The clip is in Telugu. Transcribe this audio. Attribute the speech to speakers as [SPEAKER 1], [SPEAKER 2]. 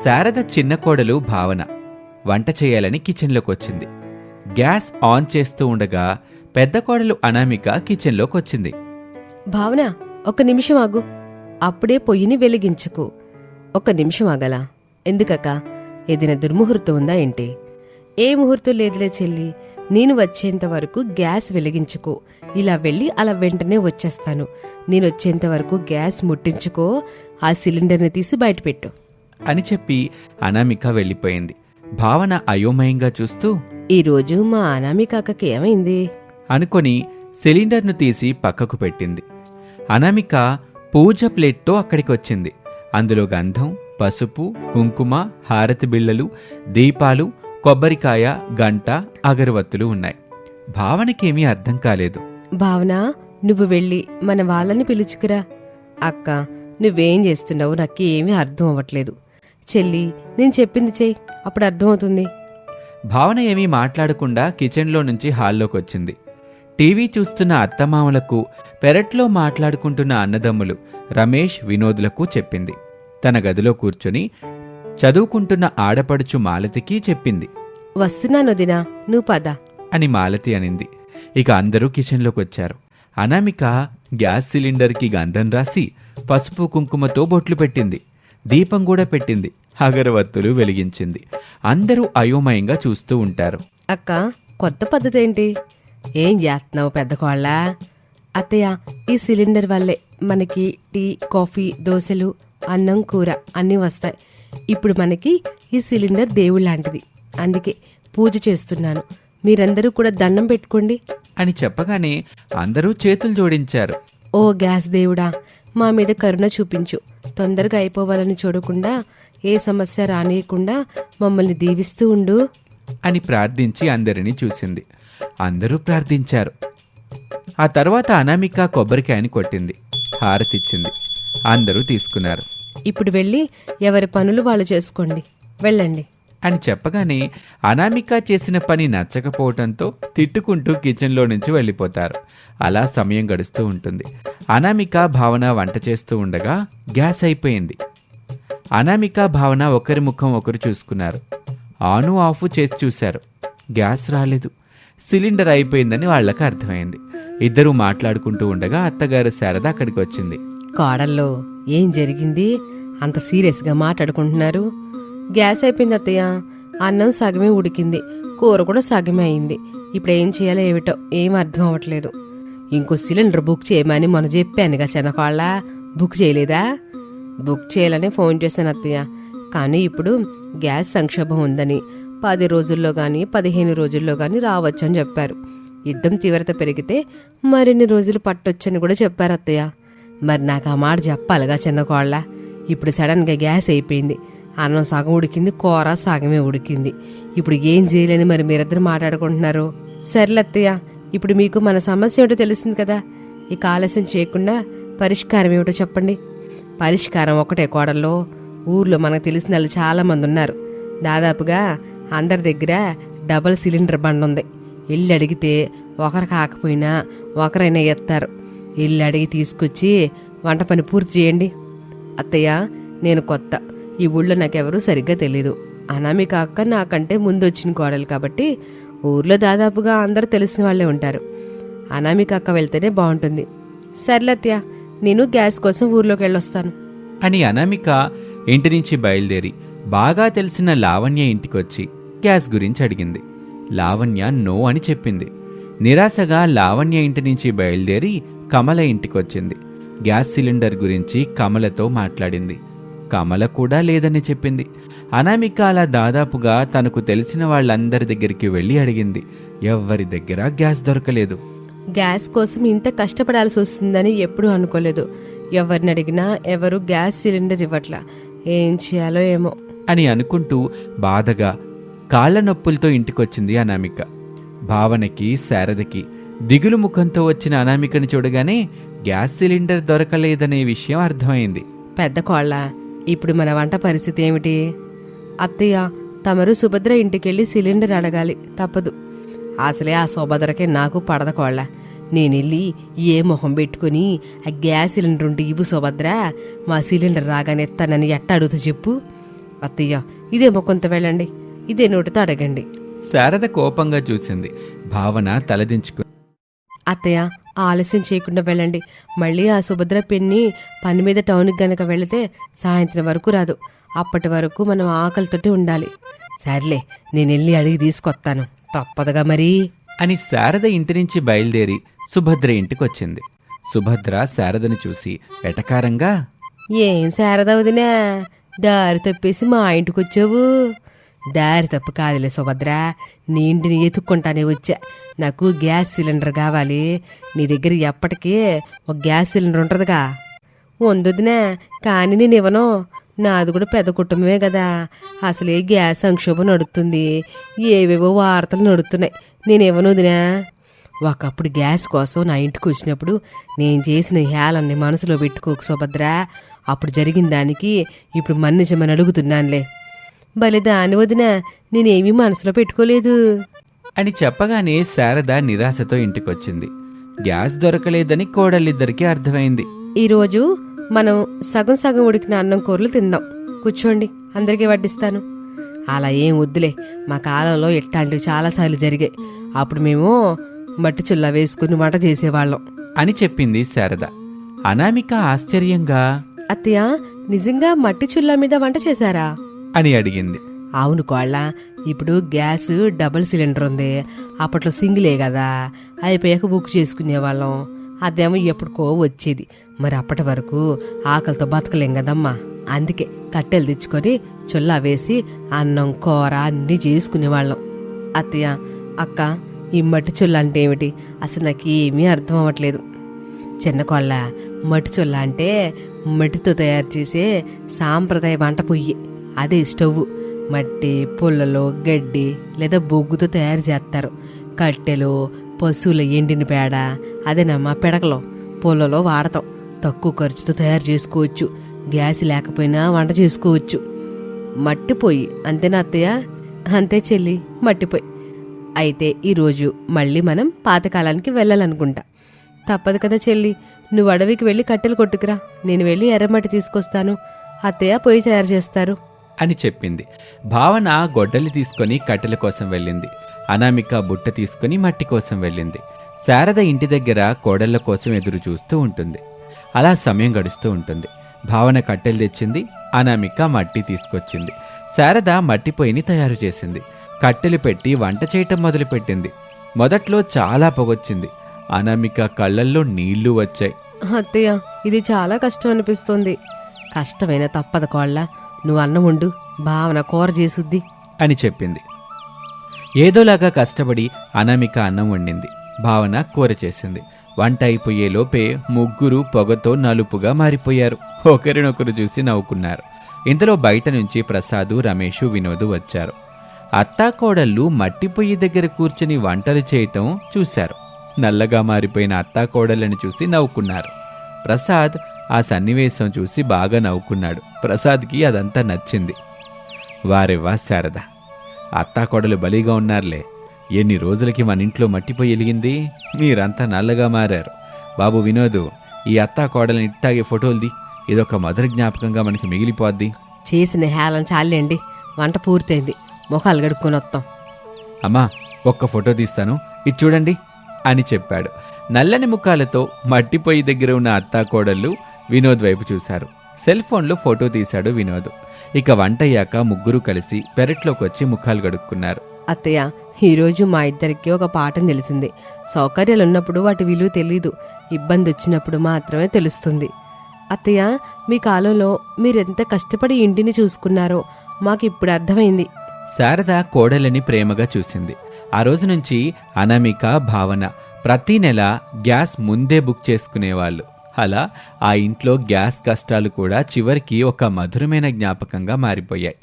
[SPEAKER 1] శారద చిన్న కోడలు భావన వంట చేయాలని కిచెన్లోకొచ్చింది. గ్యాస్ ఆన్ చేస్తూ ఉండగా పెద్ద కోడలు అనామిక కిచెన్లోకొచ్చింది.
[SPEAKER 2] భావన, 1 నిమిషం ఆగు. అప్పుడే పొయ్యిని వెలిగించకు. 1 నిమిషం ఆగలా? ఎందుకక్క? ఏదైనా దుర్ముహూర్తం ఉందా ఏంటి? ఏ ముహూర్తం లేదులే చెల్లి. నేను వచ్చేంత వరకు గ్యాస్ వెలిగించుకో. ఇలా వెళ్ళి అలా వెంటనే వచ్చేస్తాను. నేను వచ్చేంత వరకు గ్యాస్ ముట్టించుకో. ఆ సిలిండర్ని తీసి బయటపెట్టు
[SPEAKER 1] అని చెప్పి అనామిక వెళ్ళిపోయింది. భావన అయోమయంగా చూస్తూ
[SPEAKER 2] ఈరోజు మా అనామికకి ఏమైంది
[SPEAKER 1] అనుకొని సిలిండర్ను తీసి పక్కకు పెట్టింది. అనామిక పూజ ప్లేట్తో అక్కడికొచ్చింది. అందులో గంధం, పసుపు, కుంకుమ, హారతి బిళ్ళలు, దీపాలు, కొబ్బరికాయ, గంట, అగరవత్తులు ఉన్నాయి. భావనకేమీ అర్థం కాలేదు.
[SPEAKER 2] భావన, నువ్వు వెళ్ళి మన వాళ్ళని పిలుచుకురా. అక్క, నువ్వేం చేస్తున్నావు నాకేమీ అర్థం అవ్వట్లేదు. చెల్లి, నేను చెప్పింది చెయ్యి, అప్పుడు అర్థమవుతుంది.
[SPEAKER 1] భావన ఏమీ మాట్లాడకుండా కిచెన్లో నుంచి హాల్లోకొచ్చింది. టీవీ చూస్తున్న అత్తమామలకు, పెరట్లో మాట్లాడుకుంటున్న అన్నదమ్ములు రమేష్, వినోద్లకు చెప్పింది. తన గదిలో కూర్చొని చదువుకుంటున్న ఆడపడుచు మాలతికి చెప్పింది.
[SPEAKER 2] వస్తున్నానొదినా, నువ్వు పద
[SPEAKER 1] అని మాలతి అనింది. ఇక అందరూ కిచెన్లోకొచ్చారు. అనామిక గ్యాస్ సిలిండర్కి గంధం రాసి పసుపు కుంకుమతో బొట్లు పెట్టింది. దీపం కూడా పెట్టింది. అగరవత్తులు వెలిగించింది. అందరూ అయోమయంగా చూస్తూ ఉంటారు.
[SPEAKER 2] అక్క, కొత్త పద్ధతి ఏంటి? ఏం చేస్తున్నావు పెద్ద కోళ్ళ? అత్తయ్య, ఈ సిలిండర్ వల్లే మనకి టీ, కాఫీ, దోశలు, అన్నం, కూర అన్నీ వస్తాయి. ఇప్పుడు మనకి ఈ సిలిండర్ దేవుళ్ళలాంటిది. అందుకే పూజ చేస్తున్నాను. మీరందరూ కూడా దండం పెట్టుకోండి
[SPEAKER 1] అని చెప్పగానే అందరూ చేతులు జోడించారు.
[SPEAKER 2] ఓ గ్యాస్ దేవుడా, మా మీద కరుణ చూపించు. తొందరగా అయిపోవాలని చూడకుండా, ఏ సమస్య రానియకుండా మమ్మల్ని దీవిస్తూ ఉండు
[SPEAKER 1] అని ప్రార్థించి అందరినీ చూసింది. అందరూ ప్రార్థించారు. ఆ తర్వాత అనామిక కొబ్బరికాయని కొట్టింది, హారతిచ్చింది. అందరూ తీసుకున్నారు.
[SPEAKER 2] ఇప్పుడు వెళ్ళి ఎవరి పనులు వాళ్ళు చేసుకోండి, వెళ్ళండి
[SPEAKER 1] అని చెప్పగానే అనామిక చేసిన పని నచ్చకపోవటంతో తిట్టుకుంటూ కిచెన్లో నుంచి వెళ్ళిపోతారు. అలా సమయం గడుస్తూ ఉంటుంది. అనామిక, భావన వంట చేస్తూ ఉండగా గ్యాస్ అయిపోయింది. అనామిక, భావన ఒకరి ముఖం ఒకరు చూసుకున్నారు. ఆను ఆఫ్ చేసి చూశారు. గ్యాస్ రాలేదు. సిలిండర్ అయిపోయిందని వాళ్లకు అర్థమైంది. ఇద్దరూ మాట్లాడుకుంటూ ఉండగా అత్తగారు శారద అక్కడికి వచ్చింది.
[SPEAKER 2] కోడల్లో ఏం జరిగింది? అంత సీరియస్గా మాట్లాడుకుంటున్నారు? గ్యాస్ అయిపోయింది అత్తయ్య. అన్నం సగమే ఉడికింది, కూర కూడా సగమే అయింది. ఇప్పుడు ఏం చేయాలో ఏమిటో ఏం అర్థం అవ్వట్లేదు. ఇంకో సిలిండర్ బుక్ చేయమని మొన్న చెప్పానుగా చిన్నకోళ్ళ, బుక్ చేయలేదా? బుక్ చేయాలని ఫోన్ చేశాను అత్తయ్య. కానీ ఇప్పుడు గ్యాస్ సంక్షోభం ఉందని 10 రోజుల్లో గాని 15 రోజుల్లో గాని రావచ్చని చెప్పారు. యుద్ధం తీవ్రత పెరిగితే మరిన్ని రోజులు పట్టొచ్చని కూడా చెప్పారు అత్తయ్య. మరి నాకు ఆ మాట చెప్పాలిగా చిన్నకోళ్ళ. ఇప్పుడు సడన్గా గ్యాస్ అయిపోయింది. అన్నం సగం ఉడికింది, కూర సగమే ఉడికింది. ఇప్పుడు ఏం చేయలేని మరి మీరిద్దరు మాట్లాడుకుంటున్నారు. సర్లత్తయ్య, ఇప్పుడు మీకు మన సమస్య ఏమిటో తెలిసింది కదా. ఇక ఆలస్యం చేయకుండా పరిష్కారం ఏమిటో చెప్పండి. పరిష్కారం ఒకటే కోడల్లో. ఊర్లో మనకు తెలిసిన వాళ్ళు చాలా మంది ఉన్నారు. దాదాపుగా అందరి దగ్గర డబల్ సిలిండర్ బండి ఉంది. ఇల్లు అడిగితే ఒకరు కాకపోయినా ఒకరైనా ఎత్తారు. ఇల్లు అడిగి తీసుకొచ్చి వంట పని పూర్తి చేయండి. అత్తయ్య, నేను కొత్త. ఈ ఊళ్ళో నాకెవరూ సరిగ్గా తెలీదు. అనామిక అక్క నాకంటే ముందు వచ్చిన కోడలు కాబట్టి ఊర్లో దాదాపుగా అందరూ తెలిసిన వాళ్లే ఉంటారు. అనామిక అక్క వెళ్తేనే బాగుంటుంది. సర్లత్తయ్య, నేను గ్యాస్ కోసం ఊర్లోకి వెళ్ళొస్తాను
[SPEAKER 1] అని అనామిక ఇంటి నుంచి బయలుదేరి బాగా తెలిసిన లావణ్య ఇంటికొచ్చి గ్యాస్ గురించి అడిగింది. లావణ్య నో అని చెప్పింది. నిరాశగా లావణ్య ఇంటి నుంచి బయలుదేరి కమల ఇంటికొచ్చింది. గ్యాస్ సిలిండర్ గురించి కమలతో మాట్లాడింది. కమల కూడా లేదని చెప్పింది. అనామిక అలా దాదాపుగా తనకు తెలిసిన వాళ్ళందరి దగ్గరికి వెళ్ళి అడిగింది. ఎవ్వరి దగ్గర గ్యాస్ దొరకలేదు.
[SPEAKER 2] గ్యాస్ కోసం ఇంత కష్టపడాల్సి వస్తుందని ఎప్పుడూ అనుకోలేదు. ఎవరిని అడిగినా ఎవరు గ్యాస్ సిలిండర్ ఇవ్వట్లా. ఏం చేయాలో ఏమో
[SPEAKER 1] అని అనుకుంటూ బాధగా కాళ్ల నొప్పులతో ఇంటికొచ్చింది అనామిక. భావనకి, శారదకి దిగులు ముఖంతో వచ్చిన అనామికను చూడగానే గ్యాస్ సిలిండర్ దొరకలేదనే విషయం అర్థమైంది.
[SPEAKER 2] పెద్ద కోళ్ళ, ఇప్పుడు మన వంట పరిస్థితి ఏమిటి? అత్తయ్య, తమరు సుభద్ర ఇంటికెళ్ళి సిలిండర్ అడగాలి, తప్పదు. అసలే ఆ సుభద్రకే నాకు పడద కోళ్ళ. నేనెళ్ళి ఏ మొహం పెట్టుకుని ఆ గ్యాస్ సిలిండర్ ఉంటే ఇవ్వు సుభద్ర, మా సిలిండర్ రాగానే ఎత్తానని ఎట్ట అడుగుతా చెప్పు? అత్తయ్య ఇదేమో కొంత వెళ్ళండి, ఇదే నోటితో అడగండి.
[SPEAKER 1] శారద కోపంగా చూసింది. భావన తలదించుకు
[SPEAKER 2] అత్తయ్య ఆలస్యం చేయకుండా వెళ్ళండి. మళ్ళీ ఆ సుభద్ర పిన్ని పని మీద టౌన్కి గనక వెళితే సాయంత్రం వరకు రాదు. అప్పటి వరకు మనం ఆకలితోటి ఉండాలి. సర్లే, నేను వెళ్ళి అడిగి తీసుకొస్తాను, తప్పదుగా మరి
[SPEAKER 1] అని శారద ఇంటి నుంచి బయలుదేరి సుభద్ర ఇంటికొచ్చింది. సుభద్ర శారదను చూసి వెటకారంగా,
[SPEAKER 2] ఏం శారదా వదినా, దారి తప్పేసి మా ఇంటికొచ్చావు? దారి తప్పు కాదులే సుభద్ర, నీ ఇంటిని ఎత్తుక్కుంటానే వచ్చా. నాకు గ్యాస్ సిలిండర్ కావాలి. నీ దగ్గర ఎప్పటికీ ఒక గ్యాస్ సిలిండర్ ఉంటుందిగా. ఉందొదినా, కానీ నేను ఇవ్వను. నాది కూడా పెద్ద కుటుంబమే కదా. అసలే గ్యాస్ సంక్షోభం నడుస్తుంది, ఏవేవో వార్తలు నడుస్తున్నాయి. నేను ఇవ్వను వదినా. ఒకప్పుడు గ్యాస్ కోసం నా ఇంటికి వచ్చినప్పుడు నేను చేసిన హేళన్ని మనసులో పెట్టుకోకు సుభద్ర. అప్పుడు జరిగిన దానికి ఇప్పుడు మన్నించమని అడుగుతున్నానులే. భలే దాని వదినా, నేనేమీ మనసులో పెట్టుకోలేదు
[SPEAKER 1] అని చెప్పగానే శారద నిరాశతో ఇంటికొచ్చింది. గ్యాస్ దొరకలేదని కోడళ్ళిద్దరికీ అర్థమైంది.
[SPEAKER 2] ఈరోజు మనం సగం సగం ఉడికిన అన్నం కూరలు తిందాం. కూర్చోండి, అందరికీ వడ్డిస్తాను. అలా ఏం వద్దులే, మా కాలంలో ఇట్లాంటివి చాలాసార్లు జరిగాయి. అప్పుడు మేము మట్టి చుల్లా వేసుకుని వంట చేసేవాళ్ళం
[SPEAKER 1] అని చెప్పింది శారద. అనామిక ఆశ్చర్యంగా,
[SPEAKER 2] అత్తయ్య నిజంగా మట్టి చుల్లా మీద వంట చేశారా
[SPEAKER 1] అని అడిగింది.
[SPEAKER 2] అవును కోళ్ళ, ఇప్పుడు గ్యాస్ డబుల్ సిలిండర్ ఉంది. అప్పట్లో సింగిలే కదా, అయిపోయాక బుక్ చేసుకునేవాళ్ళం. అదేమో ఎప్పుడుకో వచ్చేది. మరి అప్పటి వరకు ఆకలితో బతకలేం కదమ్మా. అందుకే కట్టెలు తెచ్చుకొని చుల్లా వేసి అన్నం కూర అన్నీ చేసుకునేవాళ్ళం. అత్తయ్య, అక్క, ఈ మట్టి చుల్ల అంటే ఏమిటి? అసలు నాకు ఏమీ అర్థం అవ్వట్లేదు. చిన్న కోళ్ళ, మట్టి చుల్ల అంటే మట్టితో తయారు చేసే సాంప్రదాయ వంట పొయ్యి. అదే స్టవ్. మట్టి, పుల్లలో, గడ్డి లేదా బొగ్గుతో తయారు చేస్తారు. కట్టెలు, పశువుల ఎండిన పేడ, అదేనమ్మా పిడకలో, పుల్లలో వాడతాం. తక్కువ ఖర్చుతో తయారు చేసుకోవచ్చు. గ్యాస్ లేకపోయినా వంట చేసుకోవచ్చు. మట్టి పొయ్యి అంతేనా అత్తయ్య? అంతే చెల్లి, మట్టిపోయి. అయితే ఈరోజు మళ్ళీ మనం పాతకాలానికి వెళ్ళాలనుకుంటా. తప్పదు కదా చెల్లి, నువ్వు అడవికి వెళ్ళి కట్టెలు కొట్టుకురా, నేను వెళ్ళి ఎర్రమట్టి తీసుకొస్తాను. అత్తయ్య పొయ్యి తయారు చేస్తారు
[SPEAKER 1] అని చెప్పింది. భావన గొడ్డలి తీసుకుని కట్టెల కోసం వెళ్ళింది. అనామిక బుట్ట తీసుకుని మట్టి కోసం వెళ్ళింది. శారద ఇంటి దగ్గర కోడళ్ల కోసం ఎదురు చూస్తూ ఉంటుంది. అలా సమయం గడుస్తూ ఉంటుంది. భావన కట్టెలు తెచ్చింది, అనామిక మట్టి తీసుకొచ్చింది. శారద మట్టి పొయ్యిని తయారు చేసింది. కట్టెలు పెట్టి వంట చేయటం మొదలుపెట్టింది. మొదట్లో చాలా పొగొచ్చింది. అనామిక కళ్ళల్లో నీళ్లు వచ్చాయి.
[SPEAKER 2] అత్తయ్య, ఇది చాలా కష్టం అనిపిస్తుంది. కష్టమైన తప్పదు కోళ్ళ, నువ్వు అన్నం వండు, భావన కూర చేసుద్ది
[SPEAKER 1] అని చెప్పింది. ఏదోలాగా కష్టపడి అనామిక అన్నం వండింది. భావన కూర చేసింది. వంట అయిపోయేలోపే ముగ్గురు పొగతో నలుపుగా మారిపోయారు. ఒకరినొకరు చూసి నవ్వుకున్నారు. ఇంతలో బయట నుంచి ప్రసాదు, రమేషు, వినోదు వచ్చారు. అత్తాకోడళ్ళు మట్టి పొయ్యి దగ్గర కూర్చుని వంటలు చేయటం చూశారు. నల్లగా మారిపోయిన అత్తాకోడళ్ళని చూసి నవ్వుకున్నారు. ప్రసాద్ ఆ సన్నివేశం చూసి బాగా నవ్వుకున్నాడు. ప్రసాద్కి అదంతా నచ్చింది. వారెవ్వా శారద, అత్తాకోడలు బలిగా ఉన్నారులే. ఎన్ని రోజులకి మన ఇంట్లో మట్టిపోయి వెలిగింది, మీరంతా నల్లగా మారారు. బాబు వినోదు, ఈ అత్తాకోడలని ఇట్టాగే ఫోటోలుది, ఇదొక మధుర జ్ఞాపకంగా మనకి మిగిలిపోద్ది.
[SPEAKER 2] చేసిన హేళన చాలండి, వంట పూర్తయింది, ముఖాలు గడుక్కొని వస్తాం.
[SPEAKER 1] అమ్మా, ఒక్క ఫోటో తీస్తాను, ఇది చూడండి అని చెప్పాడు. నల్లని ముఖాలతో మట్టిపోయి దగ్గర ఉన్న అత్తాకోడళ్ళు వినోద్ వైపు చూశారు. సెల్ ఫోన్లో ఫోటో తీశాడు వినోద్. ఇక వంటయ్యాక ముగ్గురు కలిసి పెరట్లోకి వచ్చి ముఖాలు గడుక్కున్నారు.
[SPEAKER 2] అత్తయ్య, ఈరోజు మా ఇద్దరికి ఒక పాఠం తెలిసింది. సౌకర్యాలు ఉన్నప్పుడు వాటి విలువ తెలీదు, ఇబ్బంది వచ్చినప్పుడు మాత్రమే తెలుస్తుంది. అత్తయ్య, మీ కాలంలో మీరెంత కష్టపడి ఇంటిని చూసుకున్నారో మాకు ఇప్పుడు అర్థమైంది.
[SPEAKER 1] శారద కోడలని ప్రేమగా చూసింది. ఆ రోజు నుంచి అనామిక, భావన ప్రతి నెల గ్యాస్ ముందే బుక్ చేసుకునేవాళ్ళు. అలా ఆ ఇంట్లో గ్యాస్ కష్టాలు కూడా చివరికి ఒక మధురమైన జ్ఞాపకంగా మారిపోయాయి.